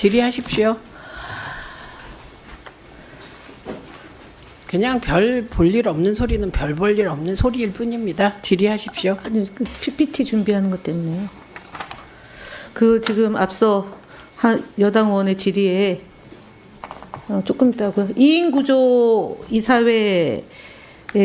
질의하십시오. 그냥 별 볼 일 없는 소리는 별 볼 일 없는 소리일 뿐입니다. 질의하십시오. 아니, 그 PPT 준비하는 것 때문에요. 그 지금 앞서 여당 의원의 질의에 조금 있다고요. 2인 구조 이사회에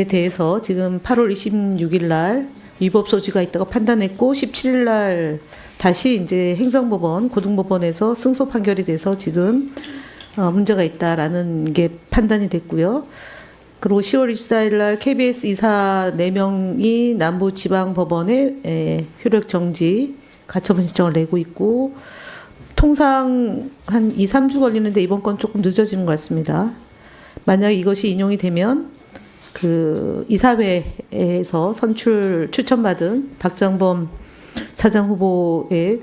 대해서 지금 8월 26일 날 위법 소지가 있다고 판단했고 17일 날 다시 이제 행정법원, 고등법원에서 승소 판결이 돼서 지금 문제가 있다라는 게 판단이 됐고요. 그리고 10월 24일 날 KBS 이사 4명이 남부지방법원에 효력 정지 가처분 신청을 내고 있고 통상 한 2, 3주 걸리는데 이번 건 조금 늦어지는 것 같습니다. 만약 이것이 인용이 되면 그 이사회에서 추천받은 박장범 사장 후보의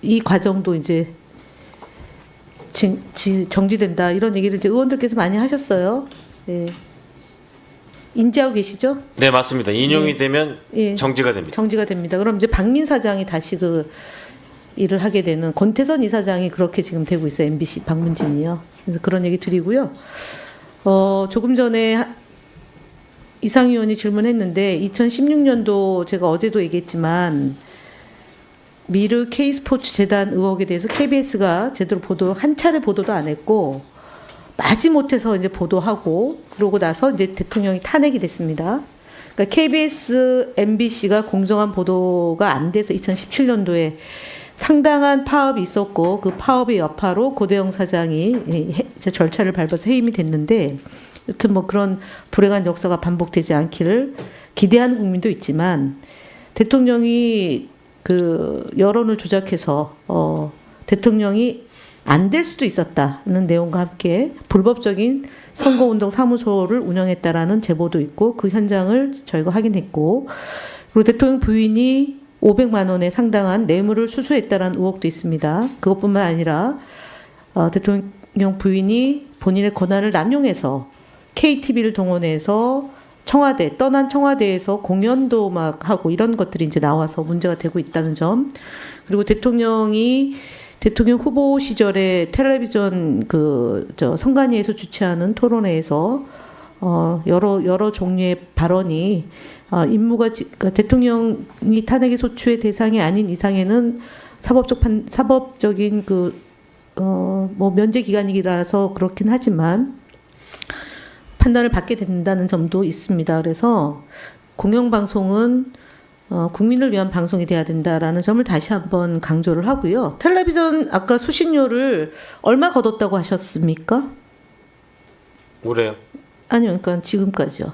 이 과정도 이제 정지된다 이런 얘기를 이제 의원들께서 많이 하셨어요. 예. 인지하고 계시죠? 네, 맞습니다. 인용이 되면 예. 정지가 됩니다. 정지가 됩니다. 그럼 이제 박민 사장이 다시 그 일을 하게 되는 권태선 이사장이 그렇게 지금 되고 있어요. MBC 박문진이요. 그래서 그런 얘기 드리고요. 조금 전에 이상희 의원이 질문했는데 2016년도 제가 어제도 얘기했지만 미르 K스포츠 재단 의혹에 대해서 KBS가 제대로 한 차례 보도도 안 했고 마지못해서 이제 보도하고 그러고 나서 이제 대통령이 탄핵이 됐습니다. 그러니까 KBS, MBC가 공정한 보도가 안 돼서 2017년도에 상당한 파업이 있었고 그 파업의 여파로 고대영 사장이 절차를 밟아서 해임이 됐는데 여튼 뭐 그런 불행한 역사가 반복되지 않기를 기대하는 국민도 있지만 대통령이 그 여론을 조작해서 대통령이 안 될 수도 있었다는 내용과 함께 불법적인 선거운동 사무소를 운영했다라는 제보도 있고 그 현장을 저희가 확인했고 그리고 대통령 부인이 500만 원에 상당한 뇌물을 수수했다라는 의혹도 있습니다. 그것뿐만 아니라 대통령 부인이 본인의 권한을 남용해서 KTV를 동원해서 떠난 청와대에서 공연도 막 하고 이런 것들이 이제 나와서 문제가 되고 있다는 점. 그리고 대통령 후보 시절에 텔레비전 선관위에서 주최하는 토론회에서 여러 종류의 발언이 그러니까 대통령이 탄핵의 소추의 대상이 아닌 이상에는 사법적인 뭐 면제 기간이라서 그렇긴 하지만 판단을 받게 된다는 점도 있습니다. 그래서 공영방송은 국민을 위한 방송이 돼야 된다라는 점을 다시 한번 강조를 하고요. 텔레비전 아까 수신료를 얼마 거뒀다고 하셨습니까? 올해요? 아니요, 그러니까 지금까지요.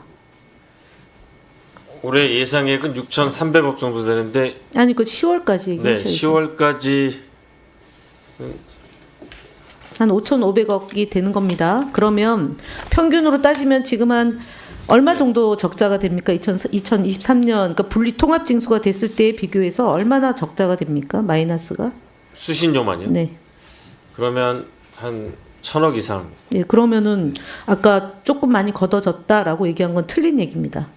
올해 예상액은 6,300억 정도 되는데 아니 그 10월까지 얘기하셔야죠. 네, 10월까지 한 5,500억이 되는 겁니다. 그러면 평균으로 따지면 지금 한 얼마 정도 적자가 됩니까? 2023년 그러니까 분리 통합 징수가 됐을 때에 비교해서 얼마나 적자가 됩니까? 마이너스가? 수신료만요? 네. 그러면 한 1,000억 이상. 예, 그러면은 아까 조금 많이 걷어졌다라고 얘기한 건 틀린 얘기입니다.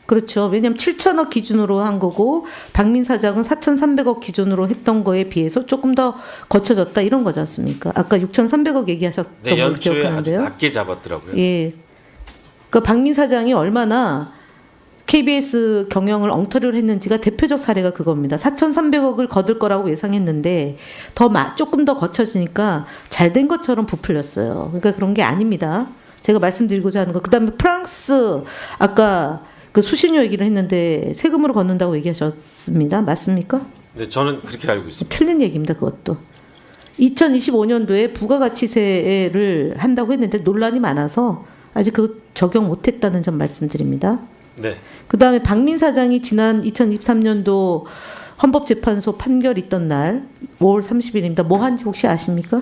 그렇죠. 왜냐하면 7천억 기준으로 한 거고 박민 사장은 4,300억 기준으로 했던 거에 비해서 조금 더 거쳐졌다 이런 거지 않습니까? 아까 6,300억 얘기하셨던 네, 걸 연초에 아주 기억하는데요. 낮게 잡았더라고요. 예. 그러니까 박민 사장이 얼마나 KBS 경영을 엉터리로 했는지가 대표적 사례가 그겁니다. 4,300억을 거둘 거라고 예상했는데 조금 더 거쳐지니까 잘 된 것처럼 부풀렸어요. 그러니까 그런 게 아닙니다. 제가 말씀드리고자 하는 거. 그다음에 프랑스 아까 그 수신료 얘기를 했는데 세금으로 걷는다고 얘기하셨습니다. 맞습니까? 네, 저는 그렇게 알고 있습니다. 틀린 얘기입니다. 그것도. 2025년도에 부가가치세를 한다고 했는데 논란이 많아서 아직 그 적용 못했다는 점 말씀드립니다. 네. 그다음에 박민 사장이 지난 2023년도 헌법재판소 판결 있던 날 5월 30일입니다. 뭐 한지 혹시 아십니까?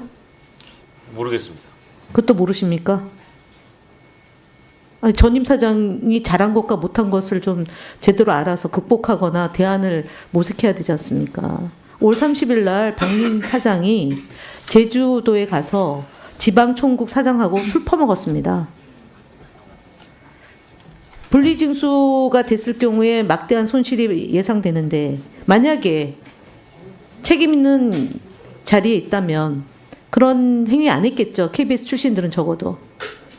모르겠습니다. 그것도 모르십니까? 아니, 전임 사장이 잘한 것과 못한 것을 좀 제대로 알아서 극복하거나 대안을 모색해야 되지 않습니까? 5월 30일 날 박민 사장이 제주도에 가서 지방총국 사장하고 술 퍼먹었습니다. 분리징수가 됐을 경우에 막대한 손실이 예상되는데 만약에 책임 있는 자리에 있다면 그런 행위 안 했겠죠. KBS 출신들은 적어도.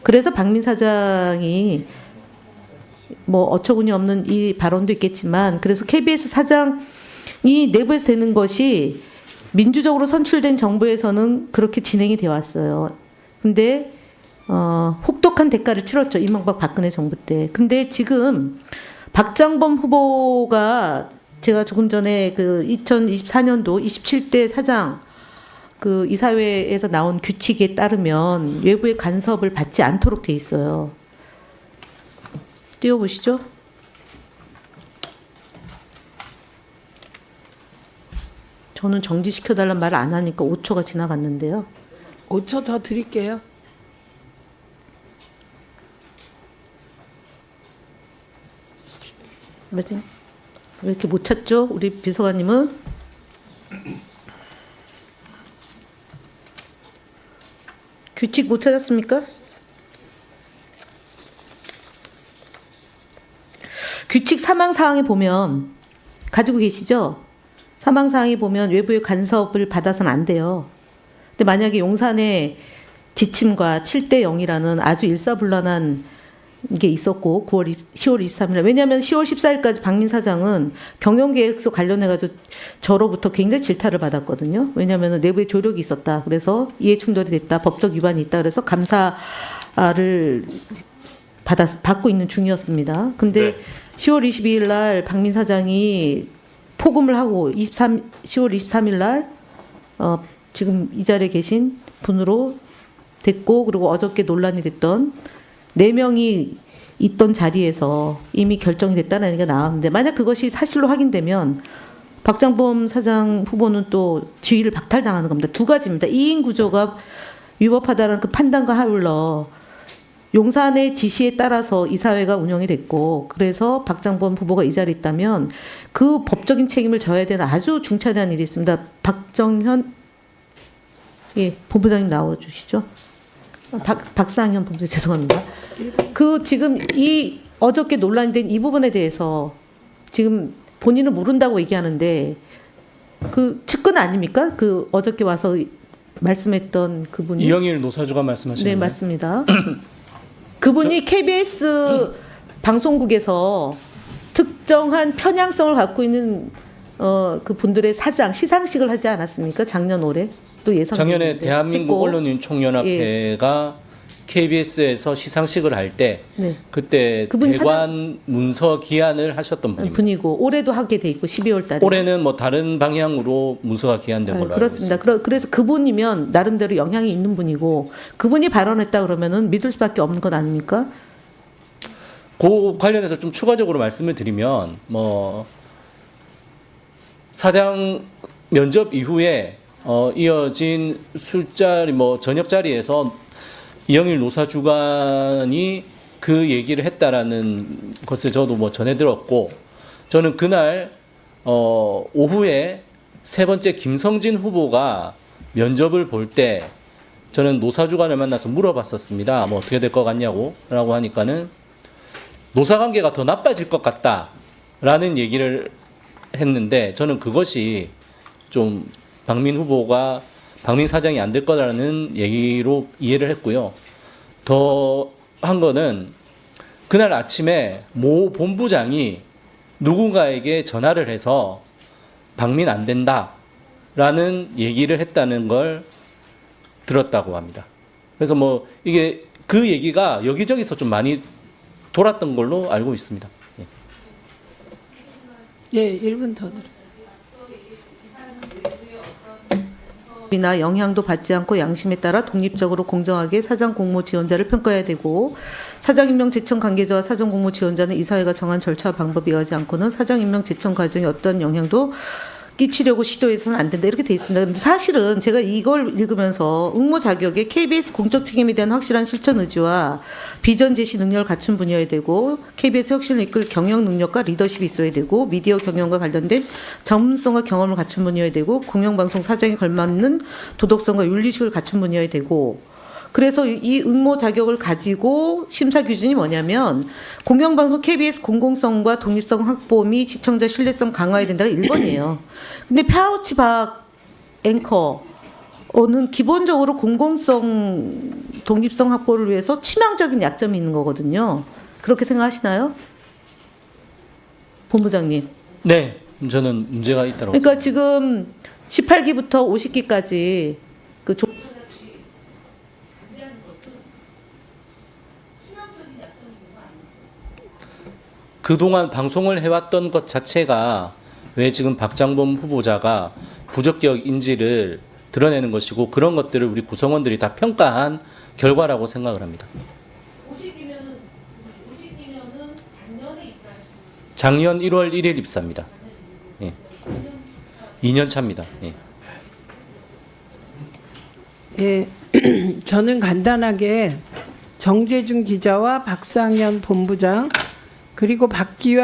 그래서 박민 사장이 뭐 어처구니 없는 이 발언도 있겠지만, 그래서 KBS 사장이 내부에서 되는 것이 민주적으로 선출된 정부에서는 그렇게 진행이 되어 왔어요. 근데 혹독한 대가를 치렀죠. 이명박 박근혜 정부 때. 근데 지금 박장범 후보가 제가 조금 전에 그 2024년도 27대 사장 그 이사회에서 나온 규칙에 따르면 외부의 간섭을 받지 않도록 돼 있어요. 띄워보시죠. 저는 정지시켜달란 말을 안 하니까 5초가 지나갔는데요. 5초 더 드릴게요. 맞아요. 왜 이렇게 못 찾죠? 우리 비서관님은? 규칙 못 찾았습니까? 규칙 사망사항에 보면 가지고 계시죠? 사망사항에 보면 외부의 간섭을 받아서는 안 돼요. 근데 만약에 용산의 지침과 7대 0이라는 아주 일사불란한 게 있었고 10월 23일, 왜냐하면 10월 14일까지 박민 사장은 경영계획서 관련해가지고 저로부터 굉장히 질타를 받았거든요. 왜냐하면 내부에 조력이 있었다. 그래서 이해충돌이 됐다. 법적 위반이 있다. 그래서 감사를 받고 있는 중이었습니다. 근데 네. 10월 22일 날 박민 사장이 포금을 하고 10월 23일 날 지금 이 자리에 계신 분으로 됐고, 그리고 어저께 논란이 됐던 4명이 있던 자리에서 이미 결정이 됐다는 얘기가 나왔는데, 만약 그것이 사실로 확인되면 박장범 사장 후보는 또 지위를 박탈당하는 겁니다. 두 가지입니다. 2인 구조가 위법하다는 그 판단과 하울러 용산의 지시에 따라서 이사회가 운영이 됐고, 그래서 박장범 후보가 이 자리에 있다면 그 법적인 책임을 져야 되는 아주 중차대한 일이 있습니다. 박정현 본부장님 나와주시죠. 박상현 본부장 죄송합니다. 그 지금 이 어저께 논란이 된 이 부분에 대해서 지금 본인은 모른다고 얘기하는데 그 측근 아닙니까? 그 어저께 와서 말씀했던 그분이 이영일 노사주가 말씀하시는 네, 거예요? 맞습니다. 그분이 KBS 방송국에서 특정한 편향성을 갖고 있는 그 분들의 사장 시상식을 하지 않았습니까? 작년 올해 또 예상. 작년에 대한민국 했고. 언론인총연합회가 KBS에서 시상식을 할 때 네. 그때 그분이 대관 문서 기한을 하셨던 분입니다. 분이고 올해도 하게 돼 있고 12월 달에. 올해는 뭐 다른 방향으로 문서가 기한된 걸로 알고 그렇습니다. 있습니다. 그래서 그분이면 나름대로 영향이 있는 분이고 그분이 발언했다 그러면은 믿을 수밖에 없는 것 아닙니까? 그 관련해서 좀 추가적으로 말씀을 드리면 뭐 사장 면접 이후에 이어진 술자리 뭐 저녁 자리에서 이영일 노사주간이 그 얘기를 했다라는 것을 저도 뭐 전해 들었고, 저는 그날 오후에 세 번째 김성진 후보가 면접을 볼 때 저는 노사주간을 만나서 물어봤었습니다. 뭐 어떻게 될 것 같냐고 라고 하니까는 노사관계가 더 나빠질 것 같다라는 얘기를 했는데, 저는 그것이 좀 박민 사장이 안 될 거라는 얘기로 이해를 했고요. 더 한 거는 그날 아침에 모 본부장이 누군가에게 전화를 해서 박민 안 된다라는 얘기를 했다는 걸 들었다고 합니다. 그래서 뭐 이게 그 얘기가 여기저기서 좀 많이 돌았던 걸로 알고 있습니다. 예, 1분 더 드릴게요. 이나 영향도 받지 않고 양심에 따라 독립적으로 공정하게 사장 공모 지원자를 평가해야 되고, 사장 임명 제청 관계자와 사장 공모 지원자는 이사회가 정한 절차와 방법에 의하지 않고는 사장 임명 제청 과정에 어떤 영향도 끼치려고 시도해서는 안 된다, 이렇게 돼 있습니다. 근데 사실은 제가 이걸 읽으면서 응모 자격에 KBS 공적 책임에 대한 확실한 실천 의지와 비전 제시 능력을 갖춘 분이어야 되고, KBS 혁신을 이끌 경영 능력과 리더십이 있어야 되고, 미디어 경영과 관련된 전문성과 경험을 갖춘 분이어야 되고, 공영방송 사장에 걸맞는 도덕성과 윤리식을 갖춘 분이어야 되고, 그래서 이 응모 자격을 가지고 심사 기준이 뭐냐면 공영방송 KBS 공공성과 독립성 확보 및 시청자 신뢰성 강화해야 된다가 1번이에요. 근데 파우치 박 앵커는 기본적으로 공공성 독립성 확보를 위해서 치명적인 약점이 있는 거거든요. 그렇게 생각하시나요? 본부장님. 네, 저는 문제가 있다고. 그러니까 지금 18기부터 50기까지 그 그동안 방송을 해왔던 것 자체가 왜 지금 박장범 후보자가 부적격인지를 드러내는 것이고 그런 것들을 우리 구성원들이 다 평가한 결과라고 생각을 합니다. 50기면은 작년에 입사하신 작년 1월 1일 입사입니다. 예. 2년 차입니다. 예. 예, 저는 간단하게 정재준 기자와 박상현 본부장 그리고 박기환